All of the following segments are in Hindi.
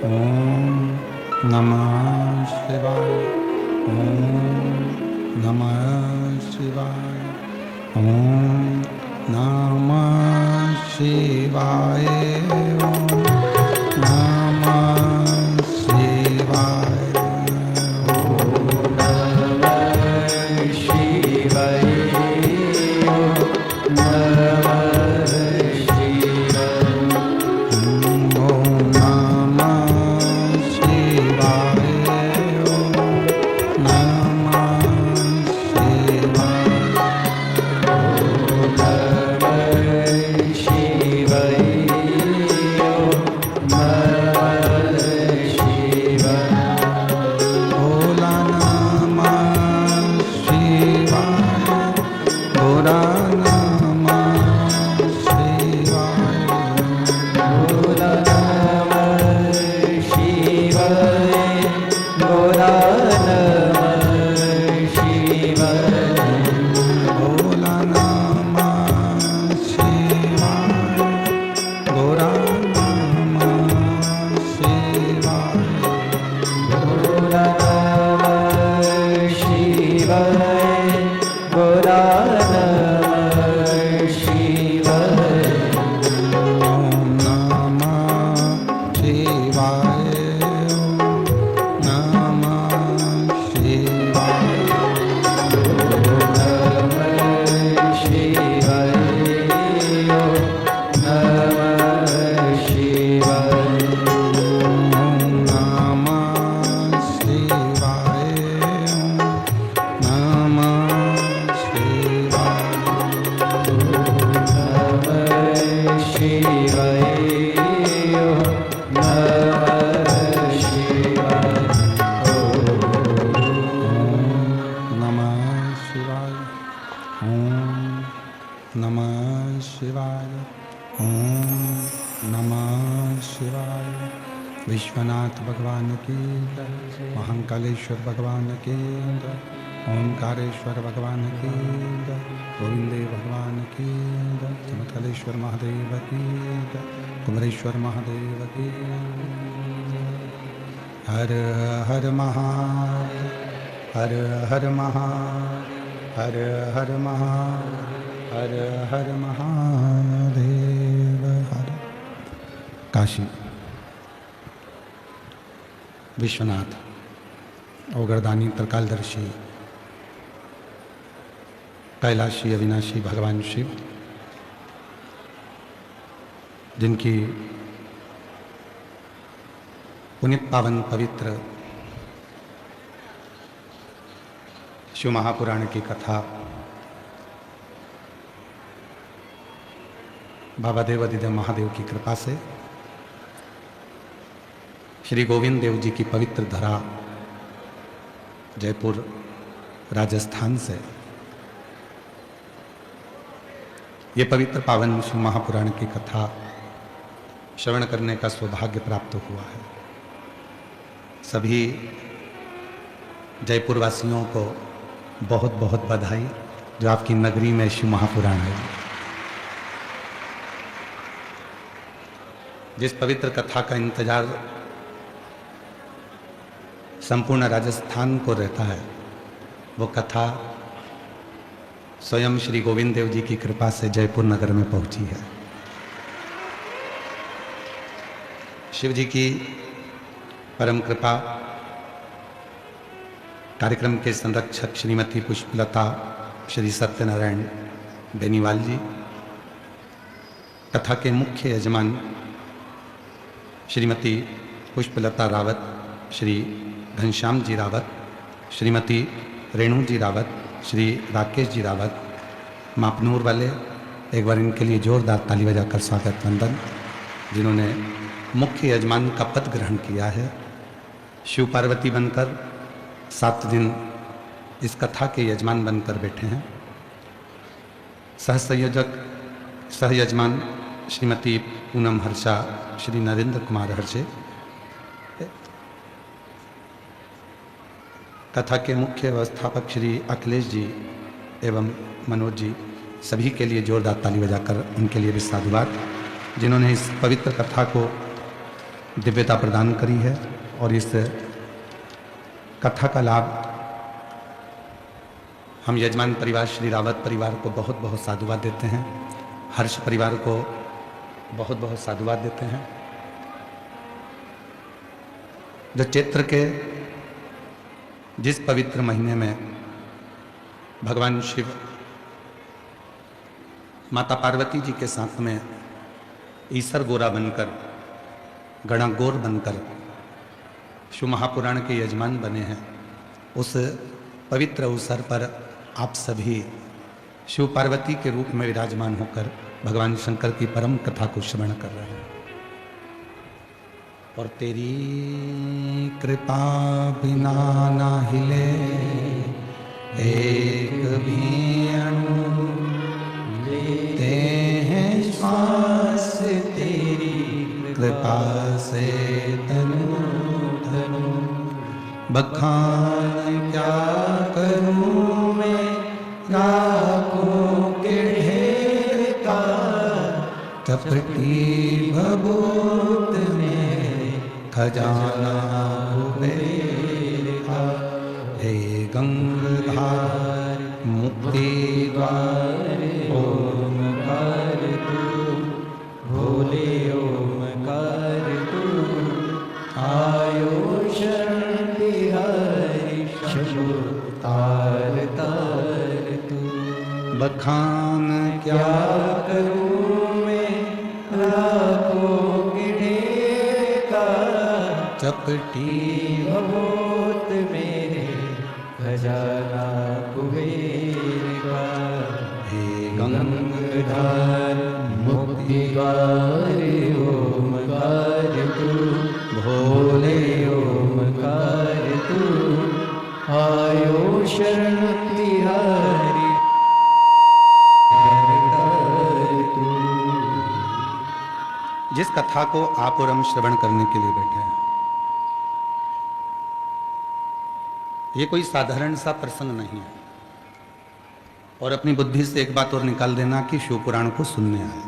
ओम नमः शिवाय। ओम नमः शिवाय। ओम नमः शिवाय। ओम नमः शिवाय। विश्वनाथ भगवान की जय। महाकालेश्वर भगवान की जय। ओंकारेश्वर भगवान की जय। गोविंदे भगवान की जय। चमत्कारेश्वर महादेव की जय। कुमरेश्वर महादेव की हर हर महादेव। हर हर महादेव। हर हर महादेव। हर हर महादेव। हर काशी विश्वनाथ ओगरदानी त्रिकालदर्शी कैलाशी अविनाशी भगवान शिव, जिनकी पुनित पावन पवित्र शिव महापुराण की कथा बाबा देवादिदेव महादेव की कृपा से श्री गोविंद देव जी की पवित्र धरा जयपुर राजस्थान से ये पवित्र पावन शिव महापुराण की कथा श्रवण करने का सौभाग्य प्राप्त हुआ है। सभी जयपुर वासियों को बहुत बहुत बधाई जो आपकी नगरी में शिव महापुराण है। जिस पवित्र कथा का इंतजार संपूर्ण राजस्थान को रहता है, वो कथा स्वयं श्री गोविंद देव जी की कृपा से जयपुर नगर में पहुंची है। शिव जी की परम कृपा, कार्यक्रम के संरक्षक श्रीमती पुष्पलता श्री सत्यनारायण बेनीवाल जी, कथा के मुख्य यजमान श्रीमती पुष्पलता रावत, श्री घनश्याम जी रावत, श्रीमती रेणु जी रावत, श्री राकेश जी रावत, मापनूर वाले, एक बार इनके लिए जोरदार ताली बजाकर स्वागत वंदन, जिन्होंने मुख्य यजमान का पद ग्रहण किया है। शिव पार्वती बनकर 7 दिन इस कथा के यजमान बनकर बैठे हैं। सह संयोजक सह यजमान श्रीमती पूनम हर्षा, श्री नरेंद्र कुमार हर्षे, कथा के मुख्य व्यवस्थापक श्री अखिलेश जी एवं मनोज जी, सभी के लिए जोरदार ताली बजाकर उनके लिए भी साधुवाद, जिन्होंने इस पवित्र कथा को दिव्यता प्रदान करी है और इस कथा का लाभ हम यजमान परिवार श्री रावत परिवार को बहुत बहुत साधुवाद देते हैं। हर्ष परिवार को बहुत बहुत साधुवाद देते हैं। जो चैत्र के जिस पवित्र महीने में भगवान शिव माता पार्वती जी के साथ में ईसर गोरा बनकर, गणागोर बनकर शिव महापुराण के यजमान बने हैं, उस पवित्र अवसर पर आप सभी शिव पार्वती के रूप में विराजमान होकर भगवान शंकर की परम कथा को श्रवण कर रहे हैं। और तेरी कृपा बिना ना हिले एक भी अणु, लेते हैं श्वास तेरी कृपा से तनु तनु। बखान क्या करूं मैं राखों के ढेर का, चपटी भभूत में खजाना कुबेर का। हे गंगाधार मुक्ति द्वार ओमकार तू, भोले ओमकार तू। आयो शरण बिहारी शंभु तार तार तू। बखान क्या करूं मैं राखों के ढेर का, चपटी भभूत मेरे खजाना कुबेर का। हे गंगाधार मुक्ति द्वार ओमकार तू, भोले ओमकार तू। आयो शरण तिहारी तू। जिस कथा को आप और हम श्रवण करने के लिए बैठे हैं, ये कोई साधारण सा प्रसंग नहीं है। और अपनी बुद्धि से एक बात और निकाल देना कि शिव पुराण को सुनने आए।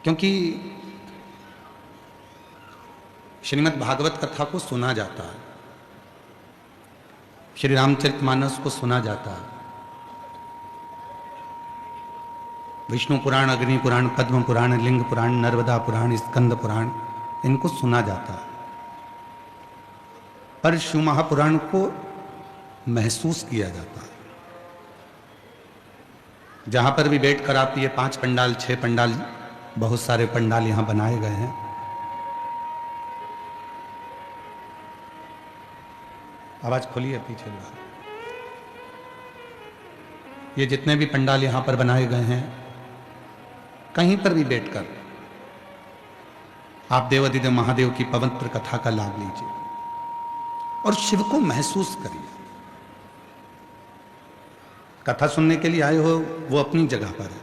क्योंकि श्रीमद् भागवत कथा को सुना जाता है, श्री रामचरितमानस को सुना जाता है, विष्णु पुराण, अग्नि पुराण, पद्म पुराण, लिंग पुराण, नर्मदा पुराण, स्कंद पुराण, इनको सुना जाता है। पर शिव महापुराण को महसूस किया जाता है। जहां पर भी बैठकर आप ये 5 पंडाल, 6 पंडाल, बहुत सारे पंडाल यहां बनाए गए हैं, आवाज खोलिए पीछे बाहर। ये जितने भी पंडाल यहां पर बनाए गए हैं, कहीं पर भी बैठकर आप देवाधिदेव महादेव की पवित्र कथा का लाभ लीजिए और शिव को महसूस करिए। कथा सुनने के लिए आए हो वो अपनी जगह पर है,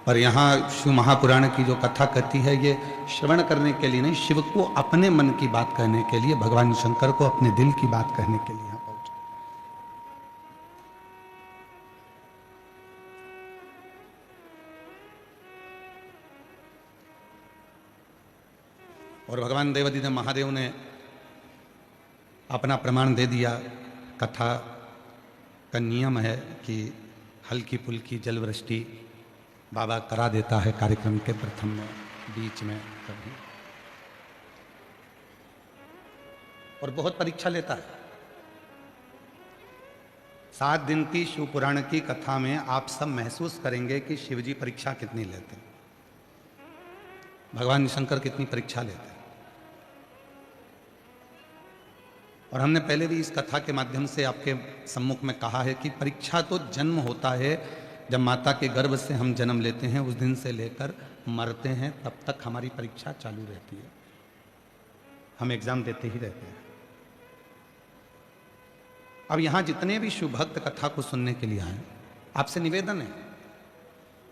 पर यहाँ शिव महापुराण की जो कथा कहती है, ये श्रवण करने के लिए नहीं, शिव को अपने मन की बात कहने के लिए, भगवान शंकर को अपने दिल की बात कहने के लिए यहाँ पहुंचे। और भगवान देवाधिदेव महादेव ने अपना प्रमाण दे दिया। कथा का नियम है कि हल्की फुल्की जल वृष्टि बाबा करा देता है कार्यक्रम के प्रथम में, बीच में, कभी, और बहुत परीक्षा लेता है। 7 दिन की शिव पुराण की कथा में आप सब महसूस करेंगे कि शिव जी परीक्षा कितनी लेते हैं, भगवान शंकर कितनी परीक्षा लेते हैं। और हमने पहले भी इस कथा के माध्यम से आपके सम्मुख में कहा है कि परीक्षा तो जन्म होता है, जब माता के गर्भ से हम जन्म लेते हैं, उस दिन से लेकर मरते हैं, तब तक हमारी परीक्षा चालू रहती है। हम एग्जाम देते ही रहते हैं। अब यहां जितने भी शिव भक्त कथा को सुनने के लिए आए, आपसे निवेदन है,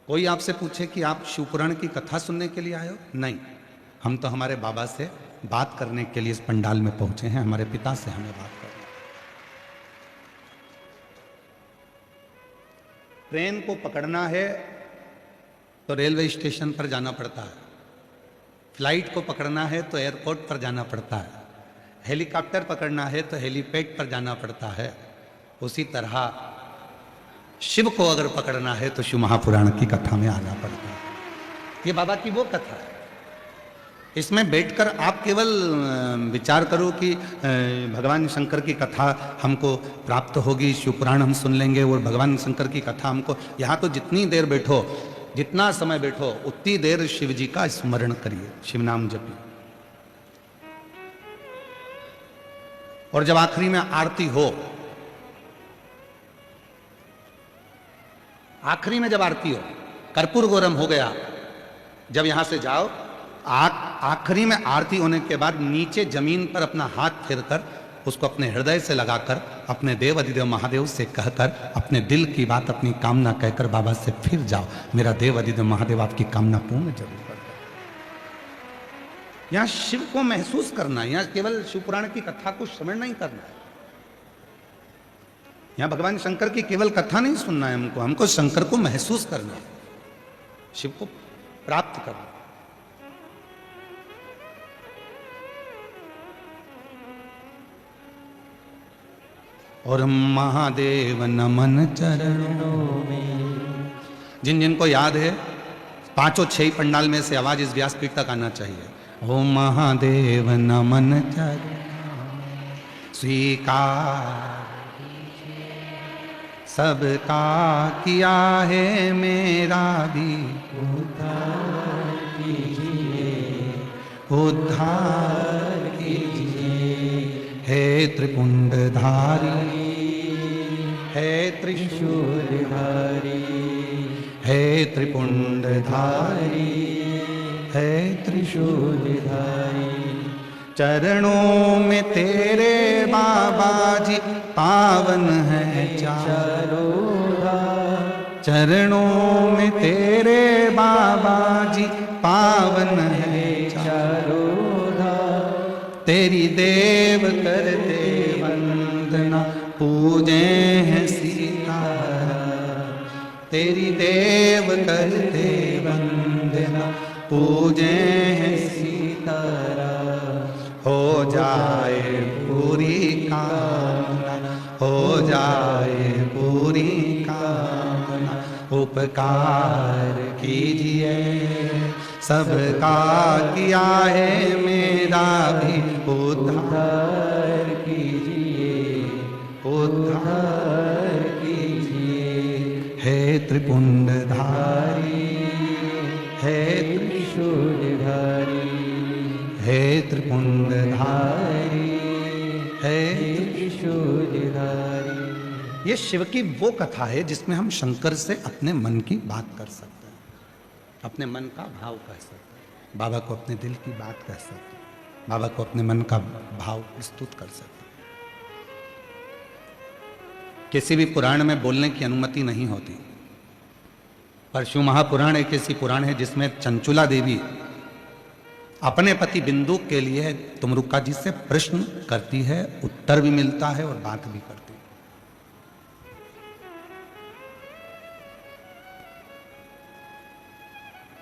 कोई आपसे पूछे कि आप शिव पुराण की कथा सुनने के लिए आए हो, नहीं, हम तो हमारे बाबा से बात करने के लिए इस पंडाल में पहुंचे हैं, हमारे पिता से हमें बात करनी। ट्रेन को पकड़ना है तो रेलवे स्टेशन पर जाना पड़ता है, फ्लाइट को पकड़ना है तो एयरपोर्ट पर जाना पड़ता है, हेलीकॉप्टर पकड़ना है तो हेलीपैड पर जाना पड़ता है। उसी तरह शिव को अगर पकड़ना है तो शिव महापुराण की कथा में आना पड़ता है। ये बाबा की वो कथा है। इसमें बैठकर आप केवल विचार करो कि भगवान शंकर की कथा हमको प्राप्त होगी, शिव पुराण हम सुन लेंगे और भगवान शंकर की कथा हमको, यहाँ तो जितनी देर बैठो, जितना समय बैठो, उतनी देर शिव जी का स्मरण करिए, शिव नाम जपिए। और जब आखिरी में आरती हो, आखिरी में जब आरती हो, कर्पूर गौरम हो गया, जब यहां से जाओ, आखिरी में आरती होने के बाद नीचे जमीन पर अपना हाथ फेरकर उसको अपने हृदय से लगाकर अपने देव अधिदेव महादेव से कहकर अपने दिल की बात, अपनी कामना कहकर बाबा से फिर जाओ, मेरा देव अधिदेव महादेव आपकी कामना पूर्ण जरूर कर दे। यहां शिव को महसूस करना, यहां केवल शिव पुराण की कथा को श्रवण नहीं करना है, यहां भगवान शंकर की केवल कथा नहीं सुनना है, हमको शंकर को महसूस करना है, शिव को प्राप्त करना। और महादेव नमन चरणों में, जिन जिनको याद है, पांचों छह पंडाल में से आवाज इस व्यासपीठ तक आना चाहिए। ओ महादेव नमन चरणों में स्वीकार सबका किया है मेरा भी उद्धार कीजिए, उद्धार कीजिए। हे त्रिपुंडधारी, हे त्रिशूलधारी, हे त्रिपुंडधारी, हे त्रिशूलधारी। चरणों में तेरे बाबा जी पावन है चारों धाम, चरणों में तेरे बाबा जी पावन है चारों धाम। तेरी देव करते वंदना पूजे हैं सीताराम, तेरी देव करते वंदना पूजे हैं सीताराम। हो जाए पूरी कामना, हो जाए पूरी कामना, उपकार कीजिए सबका किया है मेरा भी उद्धार कीजिए, उद्धार कीजिए। हे त्रिपुंडधारी, हे त्रिशूलधारी, हे त्रिपुंडधारी, हे त्रिशूलधारी। ये शिव की वो कथा है जिसमें हम शंकर से अपने मन की बात कर सकते हैं, अपने मन का भाव कह सकते हैं, बाबा को अपने दिल की बात कह सकते हैं, बाबा को अपने मन का भाव स्तुत कर सकते हैं। किसी भी पुराण में बोलने की अनुमति नहीं होती, पर शिव महापुराण एक ऐसी पुराण है जिसमें चंचुला देवी अपने पति बिंदु के लिए तुमरुका जी से प्रश्न करती है, उत्तर भी मिलता है और बात भी करती है।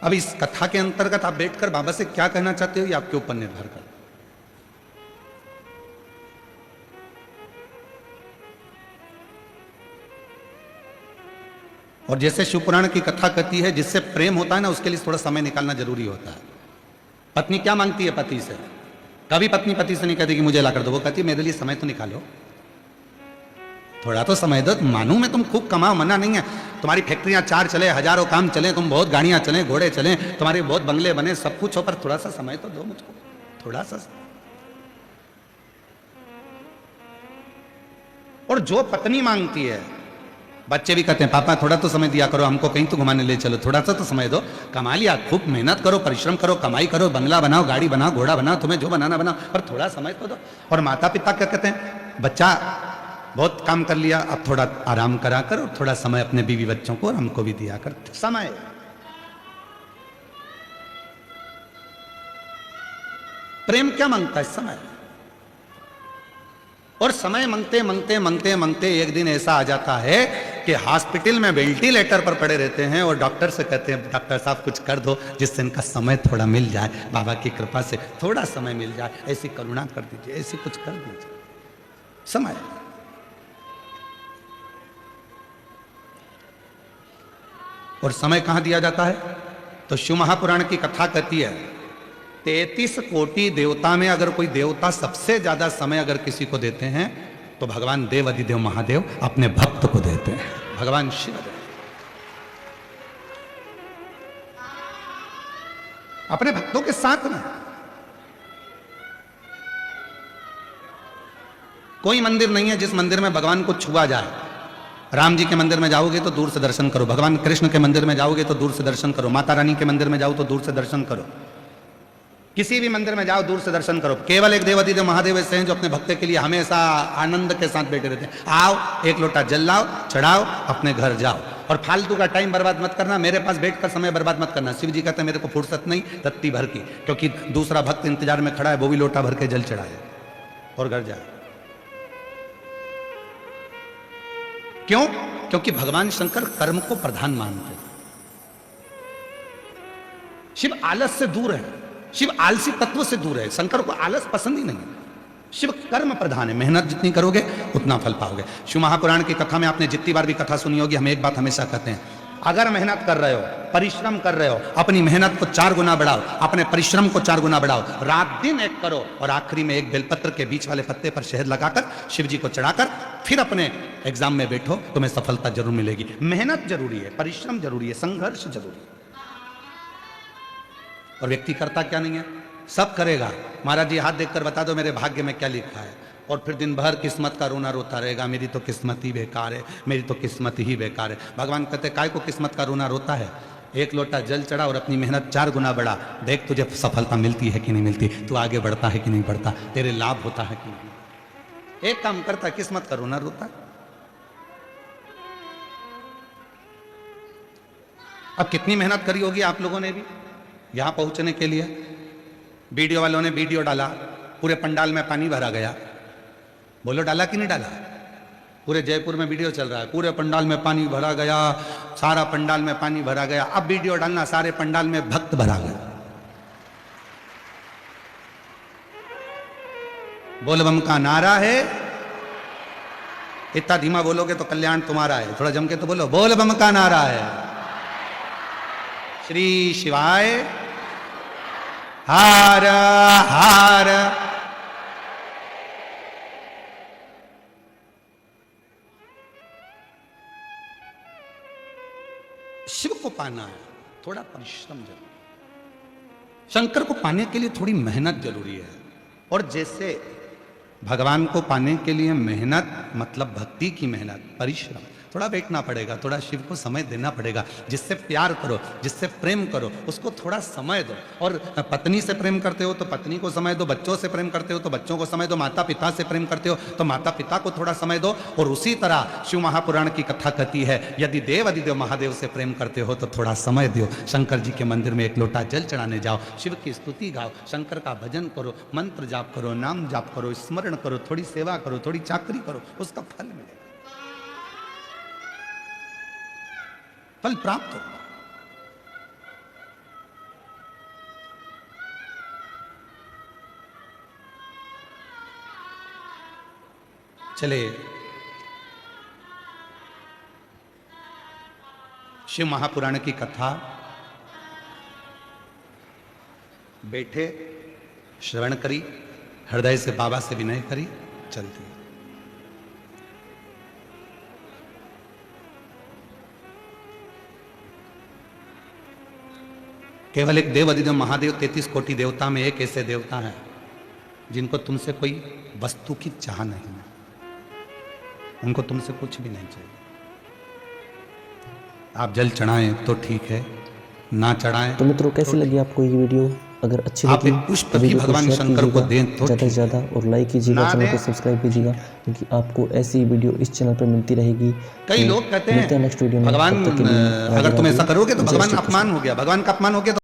अब इस कथा के अंतर्गत आप बैठकर बाबा से क्या कहना चाहते हो ये आपके ऊपर निर्भर करता है। और जैसे शिवपुराण की कथा कहती है, जिससे प्रेम होता है ना, उसके लिए थोड़ा समय निकालना जरूरी होता है। पत्नी क्या मांगती है पति से? कभी पत्नी पति से नहीं कहती कि मुझे ला कर दो, वो कहती है मेरे लिए समय तो निकालो, थोड़ा तो समय दो। मानू मैं तुम खूब कमाओ, मना नहीं है, तुम्हारी फैक्ट्रियां 4 चले, हजारों काम चले, तुम बहुत गाड़ियां चले, घोड़े चले, तुम्हारे बहुत बंगले बने, सब कुछ हो, पर थोड़ा सा समय तो दो मुझको, थोड़ा सा। और जो पत्नी मांगती है, बच्चे भी कहते हैं पापा थोड़ा तो समय दिया करो, हमको कहीं तो घुमाने ले चलो, थोड़ा सा तो समय दो, कमा लिया, खूब मेहनत करो, परिश्रम करो, कमाई करो, बंगला बनाओ, गाड़ी बनाओ, घोड़ा बनाओ, तुम्हें जो बनाना बनाओ, पर थोड़ा समय तो दो। और माता पिता क्या कहते हैं, बच्चा बहुत काम कर लिया, अब थोड़ा आराम करा कर, और थोड़ा समय अपने बीवी बच्चों को और हमको भी दिया कर। समय, प्रेम क्या मांगता है? समय। और समय मांगते मांगते मांगते मांगते एक दिन ऐसा आ जाता है कि हॉस्पिटल में वेंटिलेटर पर पड़े रहते हैं और डॉक्टर से कहते हैं डॉक्टर साहब कुछ कर दो जिससे इनका समय थोड़ा मिल जाए, बाबा की कृपा से थोड़ा समय मिल जाए, ऐसी करुणा कर दीजिए, ऐसी कुछ कर दीजिए। समय और समय कहां दिया जाता है? तो शिव महापुराण की कथा कहती है 33 कोटि देवता में अगर कोई देवता सबसे ज्यादा समय अगर किसी को देते हैं तो भगवान देव अधिदेव महादेव अपने भक्त को देते हैं, भगवान शिव देव अपने भक्तों के साथ में। कोई मंदिर नहीं है जिस मंदिर में भगवान को छुआ जाए। राम जी के मंदिर में जाओगे तो दूर से दर्शन करो, भगवान कृष्ण के मंदिर में जाओगे तो दूर से दर्शन करो, माता रानी के मंदिर में जाओ तो दूर से दर्शन करो, किसी भी मंदिर में जाओ दूर से दर्शन करो। केवल एक देव अधिदेव महादेव ऐसे हैं जो अपने भक्त के लिए हमेशा आनंद के साथ बैठे रहते हैं। आओ एक लोटा जल लाओ, चढ़ाओ, अपने घर जाओ और फालतू का टाइम बर्बाद मत करना, मेरे पास बैठकर समय बर्बाद मत करना। शिव जी कहते हैं मेरे को फुर्सत नहीं रत्ती भर की, क्योंकि दूसरा भक्त इंतजार में खड़ा है, वो भी लोटा भर के जल चढ़ाए और घर जाए। क्यों? क्योंकि भगवान शंकर कर्म को प्रधान मानते हैं। शिव आलस से दूर है, शिव आलसी तत्व से दूर है, शंकर को आलस पसंद ही नहीं है। शिव कर्म प्रधान है, मेहनत जितनी करोगे उतना फल पाओगे। शिव महापुराण की कथा में आपने जितनी बार भी कथा सुनी होगी, हम एक बात हमेशा कहते हैं, अगर मेहनत कर रहे हो, परिश्रम कर रहे हो, अपनी मेहनत को 4 गुना बढ़ाओ, अपने परिश्रम को 4 गुना बढ़ाओ, रात दिन एक करो और आखिरी में एक बेलपत्र के बीच वाले पत्ते पर शहद लगाकर शिव जी को चढ़ाकर फिर अपने एग्जाम में बैठो, तुम्हें सफलता जरूर मिलेगी। मेहनत जरूरी है, परिश्रम जरूरी है, संघर्ष जरूरी है। और व्यक्ति करता क्या नहीं है, सब करेगा। महाराज जी हाथ देखकर बता दो मेरे भाग्य में क्या लिखा है, और फिर दिन भर किस्मत का रोना रोता रहेगा, मेरी तो किस्मत ही बेकार है, मेरी तो किस्मत ही बेकार है। भगवान कहते काय को किस्मत का रोना रोता है, एक लोटा जल चढ़ा और अपनी मेहनत 4 गुना बढ़ा, देख तुझे सफलता मिलती है कि नहीं मिलती, तू आगे बढ़ता है कि नहीं बढ़ता, तेरे लाभ होता है कि नहीं। एक काम करता है, किस्मत का रोना रोता है। अब कितनी मेहनत करी होगी आप लोगों ने भी यहां पहुंचने के लिए। वीडियो वालों ने वीडियो डाला, पूरे पंडाल में पानी भरा गया, बोलो डाला कि नहीं डाला? पूरे जयपुर में वीडियो चल रहा है, पूरे पंडाल में पानी भरा गया, सारा पंडाल में पानी भरा गया। अब वीडियो डालना, सारे पंडाल में भक्त भरा गया। बोल बम का नारा है, इतना धीमा बोलोगे तो कल्याण तुम्हारा है, थोड़ा जम के तो बोलो, बोल बम का नारा है। श्री शिवाय हार हार। शिव को पाना है, थोड़ा परिश्रम जरूरी है। शंकर को पाने के लिए थोड़ी मेहनत जरूरी है। और जैसे भगवान को पाने के लिए मेहनत मतलब भक्ति की मेहनत, परिश्रम, थोड़ा बैठना पड़ेगा, थोड़ा शिव को समय देना पड़ेगा। जिससे प्यार करो, जिससे प्रेम करो, उसको थोड़ा समय दो। और पत्नी से प्रेम करते हो तो पत्नी को समय दो, बच्चों से प्रेम करते हो तो बच्चों को समय दो, माता पिता से प्रेम करते हो तो माता पिता को थोड़ा समय दो। और उसी तरह शिव महापुराण की कथा कहती है, यदि देव अधिदेव महादेव से प्रेम करते हो तो थोड़ा समय दो। शंकर जी के मंदिर में एक लोटा जल चढ़ाने जाओ, शिव की स्तुति गाओ, शंकर का भजन करो, मंत्र जाप करो, नाम जाप करो, स्मरण करो, थोड़ी सेवा करो, थोड़ी चाकरी करो, उसका फल मिलेगा, फल प्राप्त हो। चले शिव महापुराण की कथा बैठे श्रवण करी, हृदय से बाबा से विनय करी, चलती। केवल एक देव अधिदेव महादेव 33 कोटि देवता में एक ऐसे देवता हैं जिनको तुमसे कोई वस्तु की चाह नहीं है, उनको तुमसे कुछ भी नहीं चाहिए। आप जल चढ़ाएं तो ठीक है, ना चढ़ाएं तो मित्रों कैसी लगी आपको ये वीडियो? अगर अच्छी लगी पुष्प भी भगवान शंकर को दें तो ज़्यादा से ज़्यादा और लाइक कीजिएगा, चैनल को सब्सक्राइब कीजिएगा, क्योंकि आपको ऐसी वीडियो इस चैनल पर मिलती रहेगी। कई लोग कहते हैं नेक्स्ट वीडियो में भगवान अगर तुम ऐसा करोगे तो भगवान अपमान हो गया, भगवान का अपमान हो गया तो